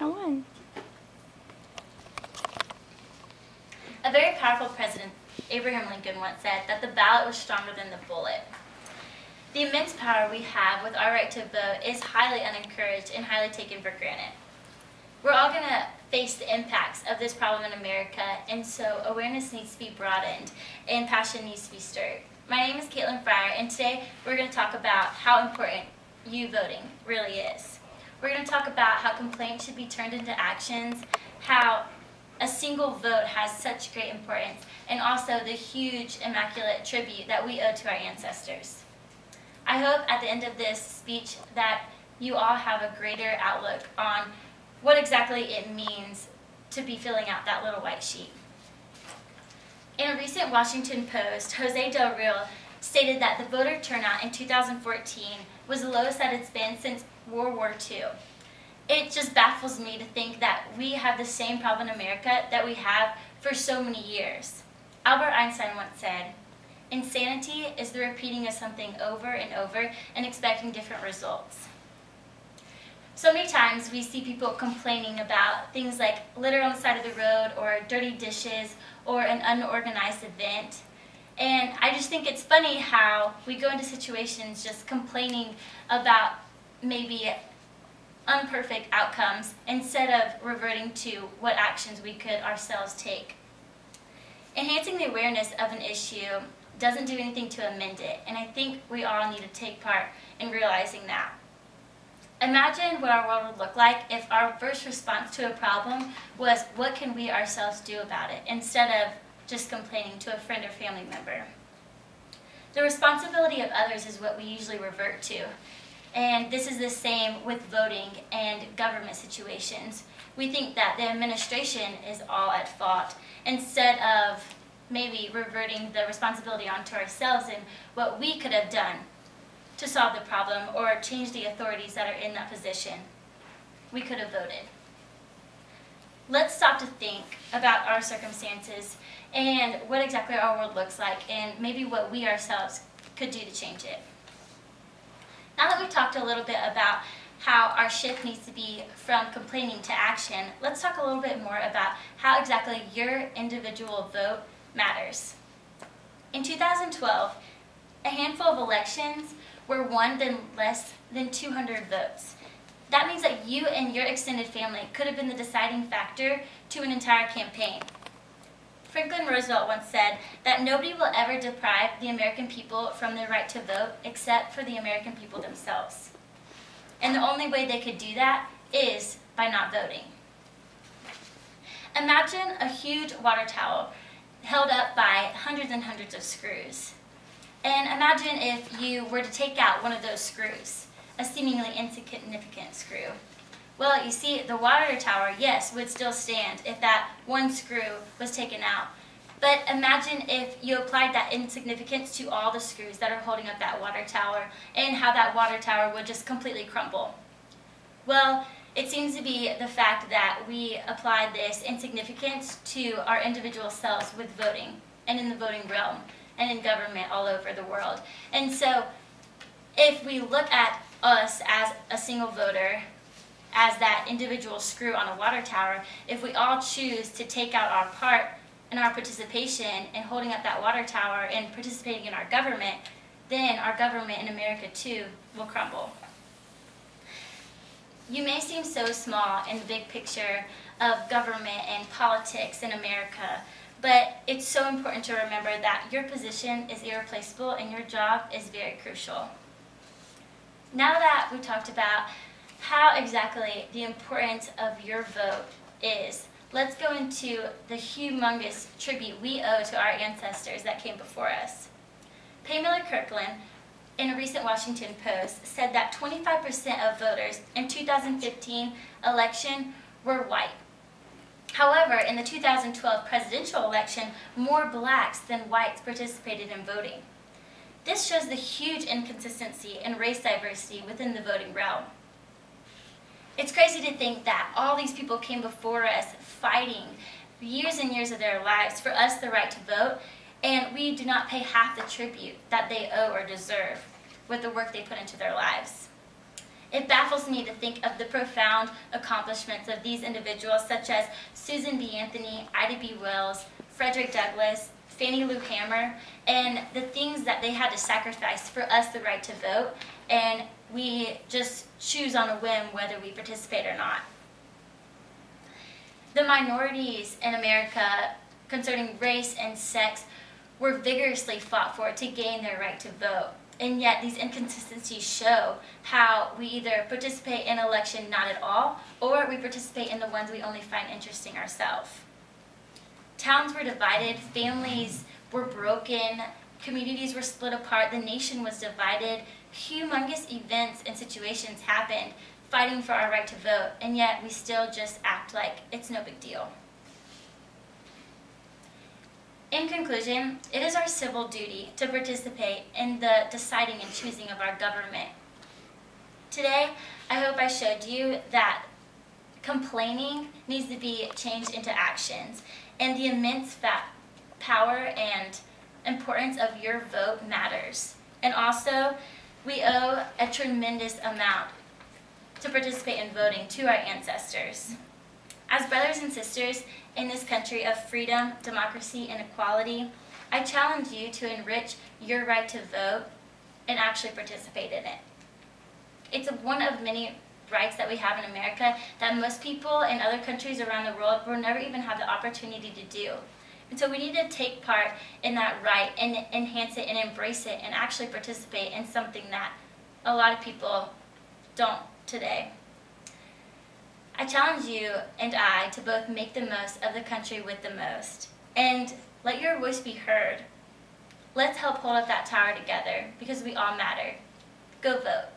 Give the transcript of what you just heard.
I won. A very powerful president, Abraham Lincoln, once said that the ballot was stronger than the bullet. The immense power we have with our right to vote is highly unencouraged and highly taken for granted. We're all going to face the impacts of this problem in America, and so awareness needs to be broadened and passion needs to be stirred. My name is Caitlin Fryer, and today we're going to talk about how important you voting really is. We're going to talk about how complaints should be turned into actions, how a single vote has such great importance, and also the huge, immaculate tribute that we owe to our ancestors. I hope at the end of this speech that you all have a greater outlook on what exactly it means to be filling out that little white sheet. In a recent Washington Post, Jose Del Real stated that the voter turnout in 2014 was the lowest that it's been since World War II. It just baffles me to think that we have the same problem in America that we have for so many years. Albert Einstein once said, "Insanity is the repeating of something over and over and expecting different results." So many times we see people complaining about things like litter on the side of the road or dirty dishes or an unorganized event. And I just think it's funny how we go into situations just complaining about maybe unperfect outcomes instead of reverting to what actions we could ourselves take. Enhancing the awareness of an issue doesn't do anything to amend it, and I think we all need to take part in realizing that. Imagine what our world would look like if our first response to a problem was, what can we ourselves do about it, instead of just complaining to a friend or family member. The responsibility of others is what we usually revert to, and this is the same with voting and government situations. We think that the administration is all at fault, instead of maybe reverting the responsibility onto ourselves and what we could have done to solve the problem or change the authorities that are in that position. We could have voted. Let's stop to think about our circumstances and what exactly our world looks like and maybe what we ourselves could do to change it. Now that we've talked a little bit about how our shift needs to be from complaining to action, let's talk a little bit more about how exactly your individual vote matters. In 2012, a handful of elections were won in less than 200 votes. That means that you and your extended family could have been the deciding factor to an entire campaign. Franklin Roosevelt once said that nobody will ever deprive the American people from their right to vote except for the American people themselves. And the only way they could do that is by not voting. Imagine a huge water tower held up by hundreds and hundreds of screws. And imagine if you were to take out one of those screws, a seemingly insignificant screw. Well, you see, the water tower, yes, would still stand if that one screw was taken out. But imagine if you applied that insignificance to all the screws that are holding up that water tower and how that water tower would just completely crumble. Well, it seems to be the fact that we apply this insignificance to our individual selves with voting and in the voting realm and in government all over the world. And so if we look at us as a single voter, as that individual screw on a water tower, if we all choose to take out our part in our participation in holding up that water tower and participating in our government, then our government in America too will crumble. You may seem so small in the big picture of government and politics in America, but it's so important to remember that your position is irreplaceable and your job is very crucial. Now that we've talked about how exactly the importance of your vote is, let's go into the humongous tribute we owe to our ancestors that came before us. Pamela Kirkland, in a recent Washington Post, said that 25% of voters in 2015 election were white. However, in the 2012 presidential election, more blacks than whites participated in voting. This shows the huge inconsistency in race diversity within the voting realm. It's crazy to think that all these people came before us fighting years and years of their lives for us the right to vote, and we do not pay half the tribute that they owe or deserve. with the work they put into their lives. It baffles me to think of the profound accomplishments of these individuals such as Susan B. Anthony, Ida B. Wells, Frederick Douglass, Fannie Lou Hamer, and the things that they had to sacrifice for us the right to vote, and we just choose on a whim whether we participate or not. The minorities in America concerning race and sex were vigorously fought for to gain their right to vote. And yet these inconsistencies show how we either participate in an election not at all, or we participate in the ones we only find interesting ourselves. Towns were divided, families were broken, communities were split apart, the nation was divided, humongous events and situations happened fighting for our right to vote, and yet we still just act like it's no big deal. In conclusion, it is our civil duty to participate in the deciding and choosing of our government. Today, I hope I showed you that complaining needs to be changed into actions, and the immense power and importance of your vote matters. And also, we owe a tremendous amount to participate in voting to our ancestors. As brothers and sisters in this country of freedom, democracy, and equality, I challenge you to enrich your right to vote and actually participate in it. It's one of many rights that we have in America that most people in other countries around the world will never even have the opportunity to do. And so we need to take part in that right and enhance it and embrace it and actually participate in something that a lot of people don't today. I challenge you and I to both make the most of the country with the most and let your voice be heard. Let's help hold up that tower together because we all matter. Go vote.